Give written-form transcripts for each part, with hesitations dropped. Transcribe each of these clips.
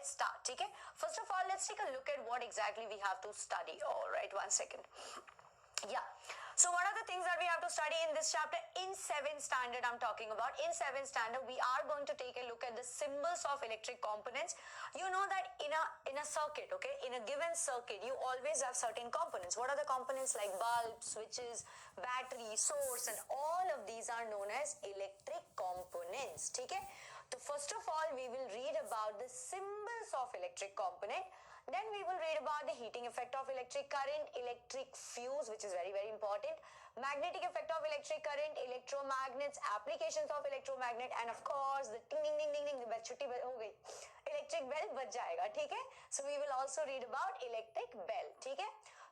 let's start. ठीक है, first of all let's take a look at what exactly we have to study. All right, one second. Yeah, so what are the things that we have to study in this chapter? In 7th standard I'm talking about. In 7th standard we are going to take a look at the symbols of electric components. You know that in a circuit, okay, in a given circuit you always have certain components. What are the components? Like bulbs, switches, battery, source, and all of these are known as electric components. ठीक है, so first of all we will read about the symbols of electric component. Then we will read about the heating effect of electric current, electric fuse, which is very very important, magnetic effect of electric current, electromagnets, applications of electromagnet, and of course the ding ding ding ding ding, बस छुट्टी हो गई, electric bell बज जाएगा. ठीक है, so we will also read about electric bell. ठीक है,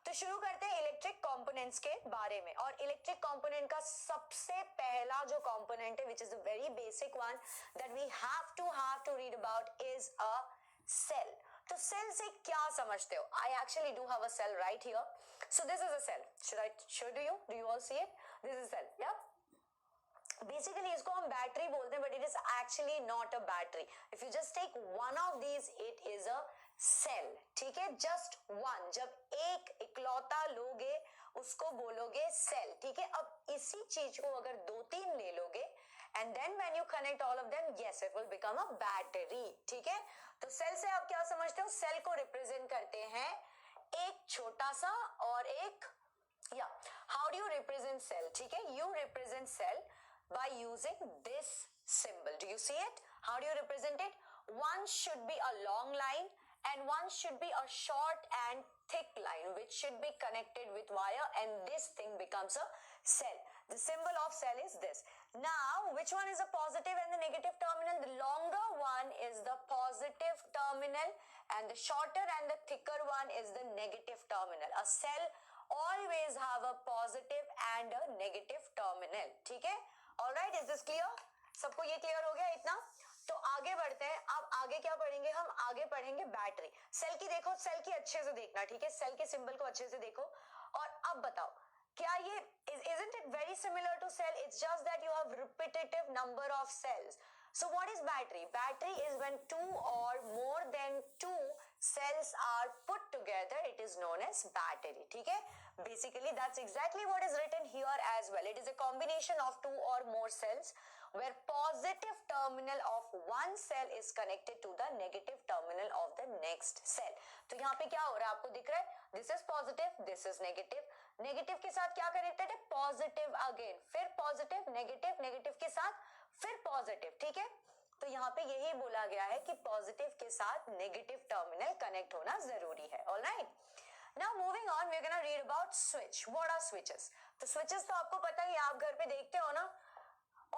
तो शुरू करते हैं इलेक्ट्रिक कंपोनेंट्स के बारे में. और इलेक्ट्रिक कंपोनेंट का सबसे पहला जो कंपोनेंट है, which is the very basic one that we have to read about, is a cell. तो सेल से क्या समझते हो? I actually do have a cell right here. So this is a cell. Should I show you? Do you all see it? This is a cell. Yeah. Basically इसको हम battery बोलते हैं, but it is actually not a battery. If you just take one of these, it is a cell. ठीक है, just one. जब एक इकलौता लोगे उसको बोलोगे सेल. ठीक है, अब इसी चीज को अगर 2-3 ले लोगे and then when you connect all of them, yes, it will become a battery. ठीक है, तो सेल से आप क्या समझते हो? सेल को रिप्रेजेंट करते हैं एक छोटा सा और एक, या how do you represent cell? ठीक है, you represent cell by using this symbol. Do you see it? How do you represent it? One should be a long line and one should be a short and thick line which should be connected with wire, and this thing becomes a cell. The symbol of cell is this. Now which one is the positive and the negative terminal? The longer one is the positive terminal and the shorter and the thicker one is the negative terminal. A cell always have a positive and a negative terminal. ठीक है, all right, is this clear? सबको ये clear हो गया इतना? तो आगे बढ़ते हैं. अब आगे क्या पढ़ेंगे हम? आगे पढ़ेंगे बैटरी. सेल की देखो, सेल की अच्छे से देखना. ठीक है, सेल के सिंबल को अच्छे से देखो. और अब बताओ, क्या ये isn't it very similar to cell? It's just that you have repetitive number of cells. So what is battery? Battery is when 2 or more than 2 cells are put together, it is known as battery. ठीक है, basically that's exactly what is written here as well. It is a combination of 2 or more cells where positive terminal of one cell is connected to the negative terminal of the next cell. तो यहाँ पे क्या हो रहा है आपको दिख रहा है? This is positive, this is negative. Negative के साथ क्या कनेक्टेड है? पॉजिटिव अगेन, फिर पॉजिटिव, नेगेटिव, नेगेटिव के साथ फिर पॉजिटिव. ठीक है, तो यहाँ पे यही बोला गया है कि पॉजिटिव के साथ नेगेटिव टर्मिनल कनेक्ट होना जरूरी है. Alright, now moving on, we are gonna read about switch. What are switches? तो स्विचेस तो आपको पता ही, आप घर पे देखते हो ना.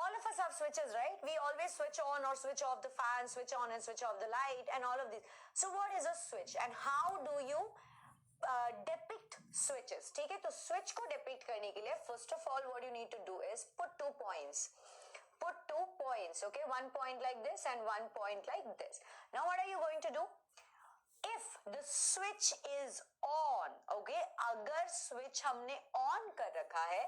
All of us have switches, right? We always switch on or switch off the fan, switch on and switch off the light, and all of these. So what is a switch and how do you depict switches? ठीक है, तो switch को depict करने के लिए first of all what you need to do is put 2 points. Put 2 points, okay? 1 point like this and 1 point like this. Now what are you going to do? If the switch is on, okay? अगर switch हमने on कर रखा है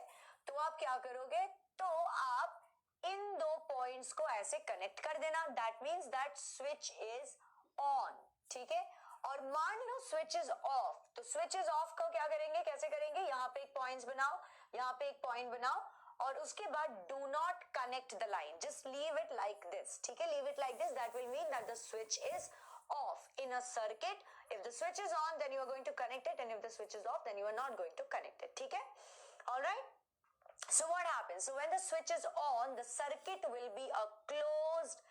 तो आप क्या करोगे? तो आप इन 2 पॉइंट्स को ऐसे कनेक्ट कर देना. That means that switch is on. ठीक है, और मान लो स्विच इज ऑफ, तो स्विच इज ऑफ को क्या करेंगे, कैसे करेंगे? यहाँ पे एक पॉइंट बनाओ, यहाँ पे एक पॉइंट बनाओ, और उसके बाद do not connect the line, just leave it like this. ठीक है, leave it like this. That will mean that the switch is off. In a circuit, if the switch is on then you are going to connect it, and if the switch is off then you are not going to connect it. ठीक है, all right. So what happens? So when the switch is on, the circuit will be a closed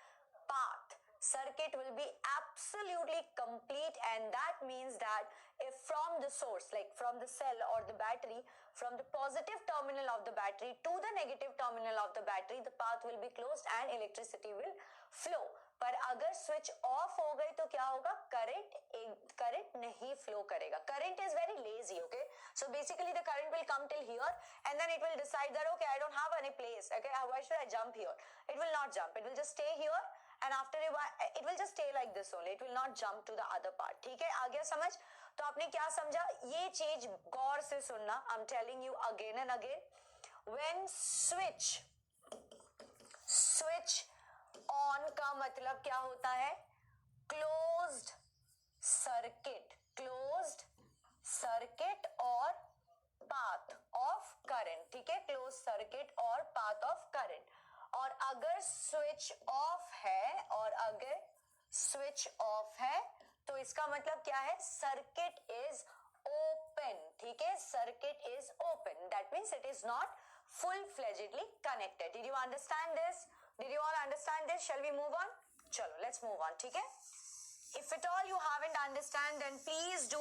path. Circuit will be absolutely complete, and that means that if from the source, like from the cell or the battery, from the positive terminal of the battery to the negative terminal of the battery, the path will be closed and electricity will flow. पर अगर switch off हो गई तो क्या होगा? Current नहीं flow करेगा. Current is very lazy. Okay, so basically the current will come till here and then it will decide that okay I don't have any place, okay why should I jump here. It will not jump, it will just stay here and after a while it will just stay like this only, it will not jump to the other part. ठीक है, आ गया समझ? तो आपने क्या समझा? ये चीज गौर से सुनना. I'm telling you again and again, when switch on का मतलब क्या होता है? closed circuit और path of current, ठीक है, closed circuit और path of current. और अगर switch off है तो इसका मतलब क्या है, circuit is open, ठीक है, circuit is open, that means it is not full-fledgedly connected. Did you understand this? Did you all understand this? Shall we move on? चलो, let's move on, ठीक है. If at all you haven't understand, then please do.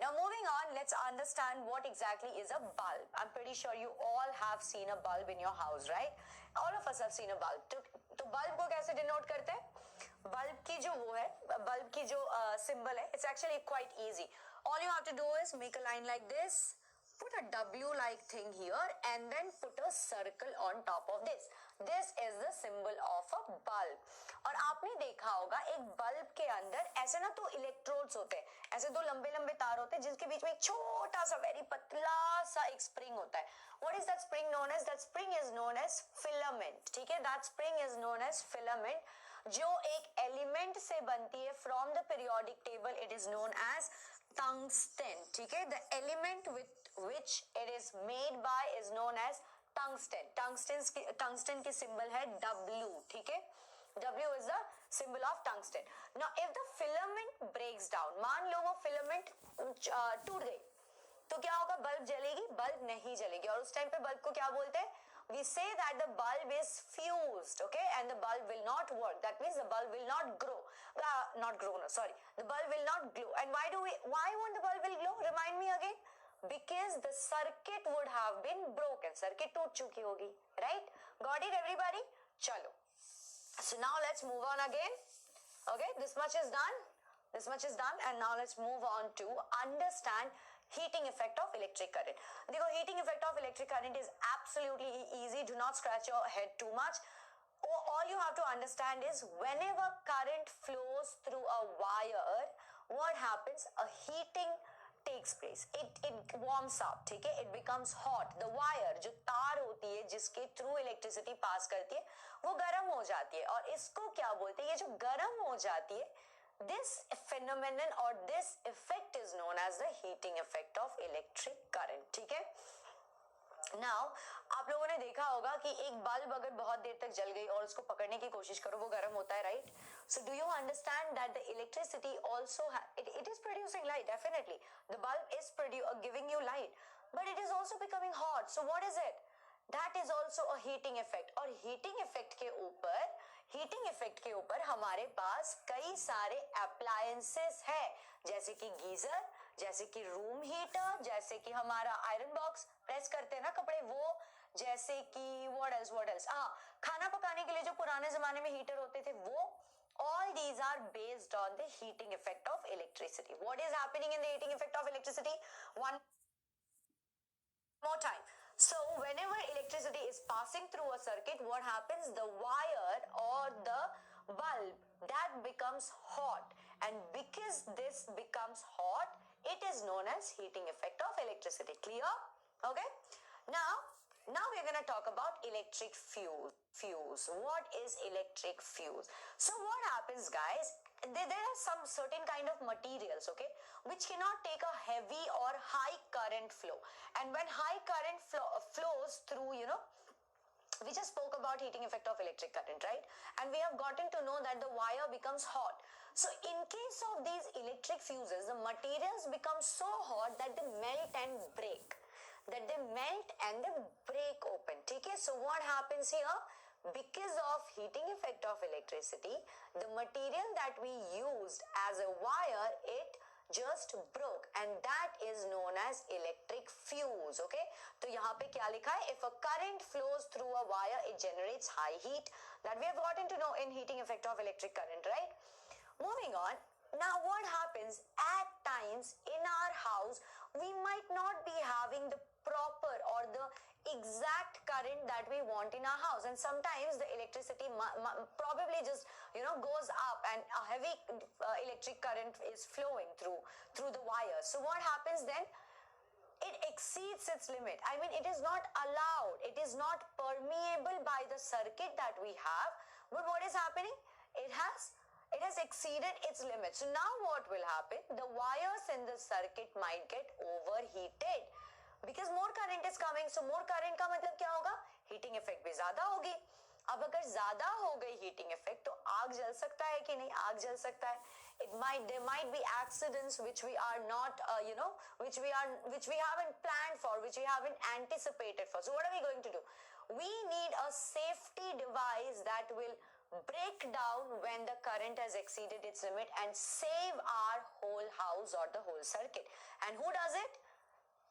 Now moving on, let's understand what exactly is a bulb. I'm pretty sure you all have seen a bulb in your house, right? All of us have seen a bulb. तो bulb को कैसे denote करते हैं? Bulb की जो वो है, bulb की जो symbol है, it's actually quite easy. All you have to do is make a line like this, put a W-like thing here, and then put a circle on top of this. This is the symbol of a bulb. और आपने देखा होगा एक bulb के अंदर ऐसे ना तो इलेक्ट्रोड्स होते हैं, ऐसे दो लंबे लंबे तार होते हैं जिसके बीच में एक छोटा सा वेरी पतला सा एक स्प्रिंग होता है. What is that spring known as? That spring is known as filament. ठीक है, that spring is known as filament, जो एक एलिमेंट से बनती है from the periodic table. It is known as tungsten. ठीक है, the element with which it is made by is known as tungsten. Tungsten की symbol है W. ठीक है, W is the symbol of tungsten. Now if the filament breaks down, मान लो वो filament टूट गई तो क्या होगा, बल्ब जलेगी? बल्ब नहीं जलेगी. और उस टाइम पे बल्ब को क्या बोलते हैं? We say that the bulb is fused, okay, and the bulb will not work. That means the bulb will not grow. The bulb will not glow. And why won't the bulb will glow? Remind me again. Because the circuit would have been broken. Circuit टूट चुकी होगी, right? Got it, everybody? चलो. So now let's move on again. Okay, this much is done, and now let's move on to understand heating effect of electric current. देखो, heating effect of electric current is absolutely easy. Do not scratch your head too much. All you have to understand is whenever current flows through a wire, what happens? A heating takes place. It warms up, ठीक है, it becomes hot. The wire, जो तार होती है जिसके through electricity pass करती है, वो गर्म हो जाती है. और इसको क्या बोलते हैं? ये जो गर्म हो जाती है, this phenomenon or this effect is known as the heating effect of electric current. ठीक है. Now, आप लोगों ने देखा होगा कि एक बल्ब अगर बहुत देर तक जल गई और उसको पकड़ने की कोशिश करो, वो गर्म होता है, right? So do you understand that the electricity also it is producing light? Definitely, the bulb is giving you light, but it is also becoming hot. So what is it? That is also a heating effect. और heating effect के ऊपर हमारे पास कई सारे appliances है, जैसे कि geyser, जैसे कि रूम हीटर, जैसे कि हमारा आयरन बॉक्स प्रेस करते हैं ना कपड़े, वो, जैसे कि what else? हाँ, खाना पकाने के लिए जो पुराने जमाने में हीटर होते थे वो. All these are based on the heating effect of electricity. What is happening in the heating effect of electricity? One more time. So whenever electricity is passing through a circuit, what happens? The wire or the bulb that becomes hot, and because this becomes hot, it is known as heating effect of electricity. Clear? Okay. Now we're going to talk about electric fuse. What is electric fuse? So what happens, guys? There are some certain kind of materials, okay, which cannot take a heavy or high current flow. And when high current flows through, we just spoke about heating effect of electric current, right? And we have gotten to know that the wire becomes hot. So in case of these electric fuses, the materials become so hot that they melt and break. Open. Okay? So what happens here? Because of heating effect of electricity, the material that we used as a wire, it just broke, and that is known as electric fuse. Okay, तो यहाँ पे क्या लिखा है? If a current flows through a wire, it generates high heat. That we have gotten to know in heating effect of electric current, right? Moving on. Now what happens? At times in our house, we might not be having the proper or the exact current that we want in our house, and sometimes the electricity probably just goes up and a heavy electric current is flowing through the wire. So what happens then? It exceeds its limit. I mean, it is not allowed, it is not permeable by the circuit that we have. But what is happening? It has It has exceeded its limit. So now what will happen? The wires in the circuit might get overheated because more current is coming. So more current का मतलब क्या होगा? Heating effect भी ज्यादा होगी. अब अगर ज्यादा हो गई हीटिंग इफेक्ट तो आग जल सकता है कि नहीं? आग जल सकता है. There might be accidents which we are not which we haven't planned for, which we haven't anticipated for. So what are we going to do? We need a safety device that will break down when the current has exceeded its limit and save our whole house or the whole circuit. And who does it?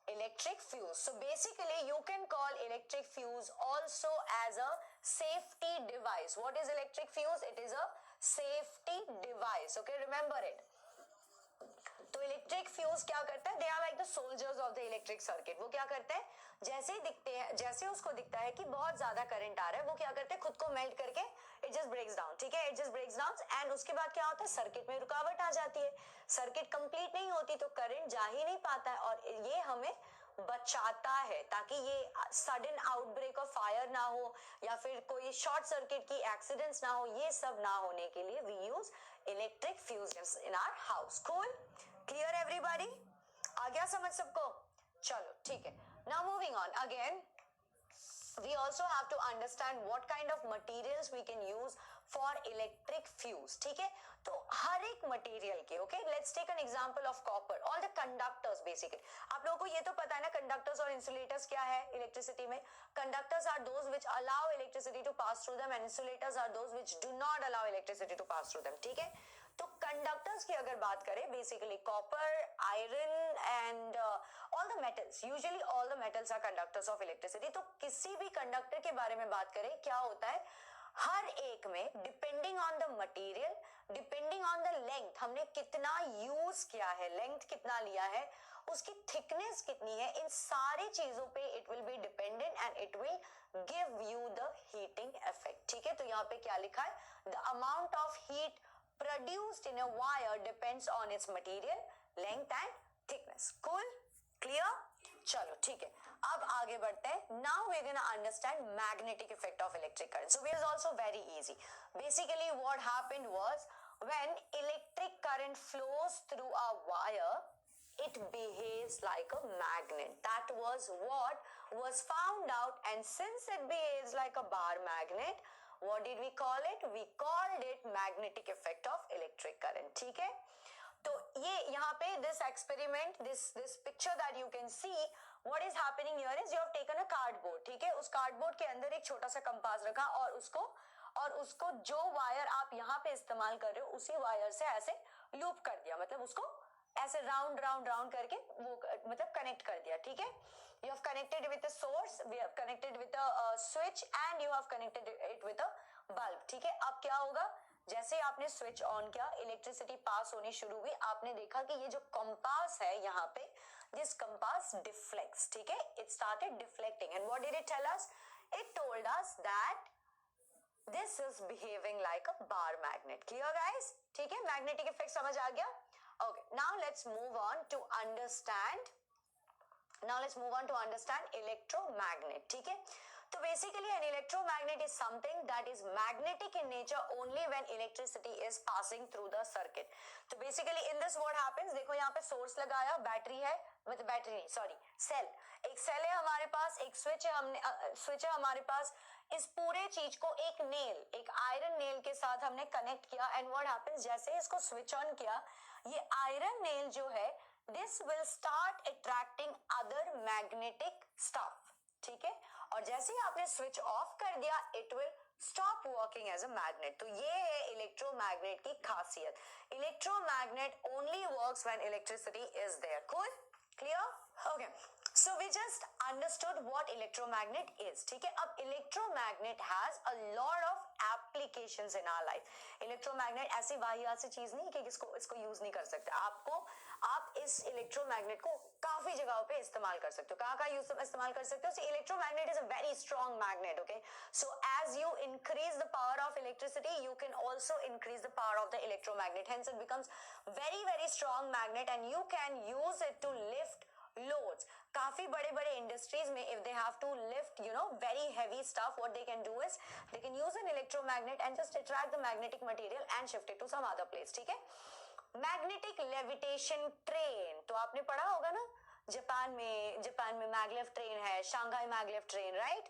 Electric fuse. So basically you can call electric fuse also as a safety device. What is electric fuse? It is a safety device. Okay, remember it. तो electric fuse क्या करता है? They are like the soldiers of the electric circuit. वो क्या करते हैं? जैसे ही दिखते हैं, जैसे उसको दिखता है कि बहुत ज्यादा करंट आ रहा है, वो क्या करते हैं? खुद को मेल्ट करके इट जस्ट ब्रेक्स डाउन. ठीक है, it just breaks down and उसके बाद क्या होता है? सर्किट में रुकावट आ जाती है. सर्किट कंप्लीट नहीं होती तो करंट जा ही नहीं पाता है और ये हमें बचाता है ताकि ये सडन आउटब्रेक ऑफ फायर ना हो या फिर कोई शॉर्ट सर्किट की एक्सीडेंट्स ना हो. ये सब ना होने के लिए we use electric fuse in our house. Cool? Clear everybody? आ गया समझ सबको? चलो ठीक है. Now moving on again, we also have to understand what kind of materials we can use for electric fuse. ठीक है, तो हर एक मटेरियल के, okay, let's take an example of copper. All the conductors basically, आप लोगों को ये तो पता है ना कंडक्टर्स और इंसुलेटर्स क्या है इलेक्ट्रिसिटी में. Conductors are those which allow electricity to pass through them and insulators are those which do not allow electricity to pass through them. ठीक है, तो कंडक्टर्स की अगर बात करें, basically copper, iron and all the metals, usually all the metals are conductors of electricity. तो किसी भी कंडक्टर के बारे में बात करें, क्या होता है? हर एक में depending on the material, depending on the length, हमने कितना यूज किया है, लेंथ कितना लिया है, उसकी थिकनेस कितनी है, इन सारी चीजों पे it will be dependent and it will give you the heating effect. ठीक है, तो यहाँ पे क्या लिखा है? The amount of heat produced in a wire depends on its material, length and thickness. Cool? Clear? चलो ठीक है, अब आगे बढ़ते हैं. Now we're gonna understand magnetic effect of electric current. So it is also very easy. Basically what happened was when electric current flows through a wire, it behaves like a magnet. That was what was found out, and since it behaves like a bar magnet, what did we call it? We called it magnetic effect of electric current. ठीक है, तो ये यहाँ पे this experiment, this picture that you can see, what is happening here is you have taken a cardboard. ठीक है, उस cardboard के अंदर एक छोटा सा कंपास रखा और उसको जो वायर आप यहाँ पे इस्तेमाल कर रहे हो उसी वायर से ऐसे लूप कर दिया, मतलब उसको ऐसे राउंड राउंड राउंड करके वो मतलब कनेक्ट कर दिया. ठीक है, you have connected with a source, we have connected with a switch and you have connected it with a bulb. ठीक है, अब क्या होगा? जैसे आपने स्विच ऑन किया, इलेक्ट्रिसिटी पास होनी शुरू हुई, आपने देखा कि ये जो कंपास है यहाँ पे, this compass deflects. ठीक है, it started deflecting and what did it tell us? It told us that this is behaving like a bar magnet. Clear guys? ठीक है, magnetic effect समझ आ गया? Okay, now let's move on to understand electromagnet. ठीक है, तो basically an electromagnet is something that is magnetic in nature only when electricity is passing through the circuit. तो basically in this what happens, देखो यहाँ पे source लगाया, battery है, मतलब बैटरी नहीं, सॉरी, सेल, एक सेल है हमारे पास, एक स्विच है हमारे पास. इस पूरे चीज को एक आयरन नेल के साथ हमने कनेक्ट किया एंड व्हाट हैपेंस, जैसे इसको स्विच ऑन किया, ये आयरन नेल जो है this will start attracting other magnetic stuff. ठीक है, और जैसे ही आपने स्विच ऑफ कर दिया, it will stop working as a magnet. तो ये है इलेक्ट्रोमैग्नेट की खासियत. Electromagnet only works when electricity is there. Cool? Clear? Okay. So we just understood what electromagnet is. ठीक है, अब electromagnet has a lot of applications in our life. electromagnet ऐसी वाहियात सी चीज नहीं कि इसको यूज नहीं कर सकते. आप इस इलेक्ट्रोमैग्नेट को काफी जगहों पे इस्तेमाल कर सकते हो. कहाँ इस्तेमाल कर सकते हो? So electromagnet is a very strong magnet. Okay, so as you increase the power of electricity, you can also increase the power of the electromagnet. Hence it becomes very very strong magnet and you can use it to lift loads. काफी बड़े बड़े industries में if they have to lift very heavy stuff, what they can do is they can use an electromagnet and just attract the magnetic material and shift it to some other place. ठीक है. Magnetic levitation train तो आपने पढ़ा होगा ना, Japan में maglev train है, Shanghai maglev train, right,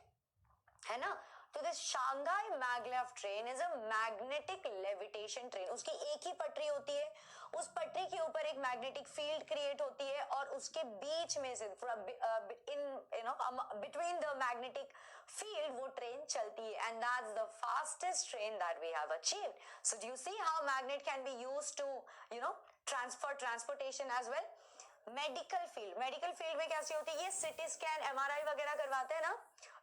है ना. तो this Shanghai maglev train is a magnetic levitation train. उसकी एक ही पटरी होती है, उस पटरी के ऊपर एक मैग्नेटिक फील्ड क्रिएट होती है और उसके बीच में से बिटवीन द मैग्नेटिक फील्ड वो ट्रेन चलती है, and that's the fastest train that we have achieved. So do you see how magnet can be used to transportation as well. Medical field में कैसी होती है, ये सिटी स्कैन एमआरआई वगैरह करवाते हैं ना,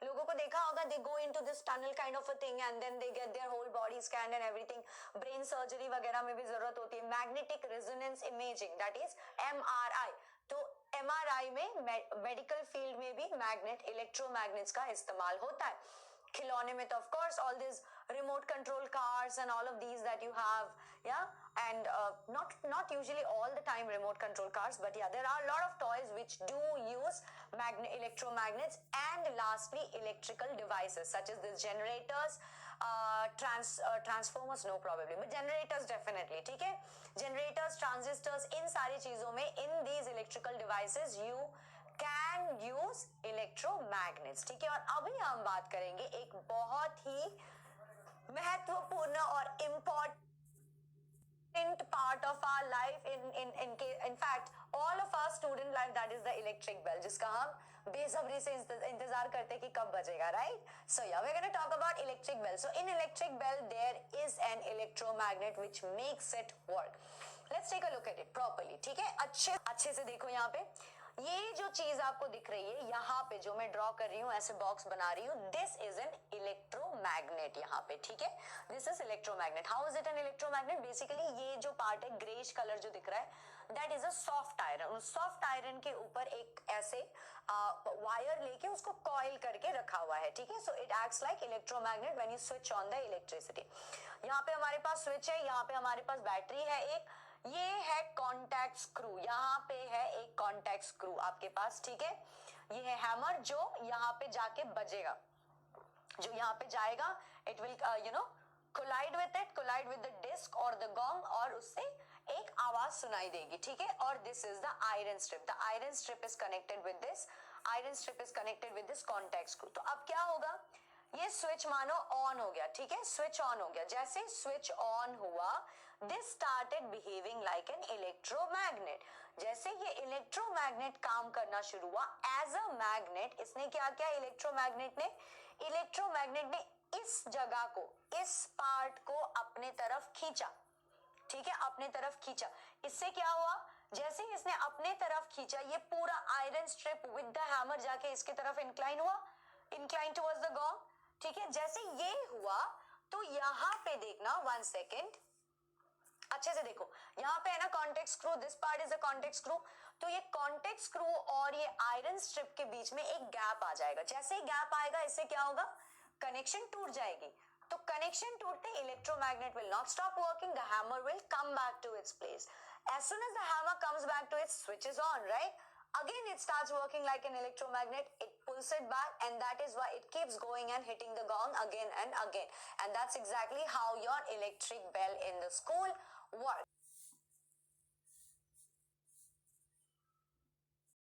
लोगों को देखा होगा, they go into this tunnel kind of a thing and then they get their whole body scan and everything. Brain surgery वगैरह में भी जरूरत होती है magnetic resonance imaging, that is MRI. तो एमआरआई में मेडिकल फील्ड में भी मैग्नेट इलेक्ट्रोमैग्नेट्स का इस्तेमाल होता है. खिलौने में तो of course all this remote control cars and all of these that you have, yeah, and not usually all the time remote control cars, but yeah, there are a lot of toys which do use electromagnets. And lastly, electrical devices such as these generators, transformers no probably, but generators definitely. ठीक है, generators, transistors, इन सारी चीजों में in these electrical devices you can use electromagnets. ठीक है, और अभी हम बात करेंगे एक बहुत ही महत्वपूर्ण और important part of our life in fact all of our student life, that is the electric bell, जिसका हम बेसब्री से इंतजार करते हैं कि कब बजेगा, right? So yeah, we're going to talk about electric bell. So in electric bell there is an electromagnet which makes it work. Let's take a look at it properly. ठीक है, अच्छे से देखो. यहाँ पे ये जो चीज आपको दिख रही है, यहाँ पे जो मैं ड्रॉ कर रही हूँ, ऐसे बॉक्स बना रही हूँ, दिस इज एन इलेक्ट्रोमैग्नेट. यहाँ पे ठीक है, this is electromagnet. How is it an electromagnet? Basically ये जो पार्ट है, ग्रेश कलर जो दिख रहा है, that is a soft iron. उस सॉफ्ट आयरन के ऊपर एक ऐसे वायर लेके उसको कॉइल करके रखा हुआ है. ठीक है, so it acts like electromagnet when you switch on the electricity. यहाँ पे हमारे पास स्विच है, यहाँ पे हमारे पास बैटरी है एक, ये है कॉन्टैक्ट स्क्रू, यहाँ पे है एक कॉन्टैक्ट स्क्रू आपके पास. ठीक है, ये है हैमर जो यहाँ पे जाके बजेगा, जो यहाँ पे जाएगा, it will collide with the disc or the gong, और उससे एक आवाज सुनाई देगी. ठीक है, और this is the iron strip. The iron strip is connected with this contact screw. तो अब क्या होगा, ये स्विच मानो ऑन हो गया. ठीक है, स्विच ऑन हो गया. जैसे स्विच ऑन हुआ, this started behaving like an electromagnet. जैसे ये इलेक्ट्रोमैग्नेट काम करना शुरू हुआ एज अ मैग्नेट, इसने क्या किया, इलेक्ट्रोमैग्नेट ने इस जगह को, इस पार्ट को अपने तरफ खींचा. ठीक है, अपने तरफ खींचा. इससे क्या हुआ, जैसे इसने अपने तरफ खींचा, ये पूरा iron strip with the hammer जाके इसकी तरफ इंक्लाइन टुवर्ड्स द गॉन्ग. ठीक है, जैसे ये हुआ तो यहाँ पे देखना, 1 सेकेंड, अच्छे से देखो, यहाँ पे है ना contact screw, this part is a contact screw. तो ये कॉन्टैक्ट स्क्रू और ये आयरन स्ट्रिप के बीच में एक गैप आ जाएगा. जैसे ही गैप आएगा, इससे क्या होगा, कनेक्शन टूट जाएगी. तो कनेक्शन टूटते electromagnet will not stop working, the hammer will come back to its place. As soon as the hammer comes back to its switch is on, right? Again it starts working like an electromagnet, it pulls it back, and that is why it keeps going and hitting the gong again and again. And that's exactly how your electric bell in the school works.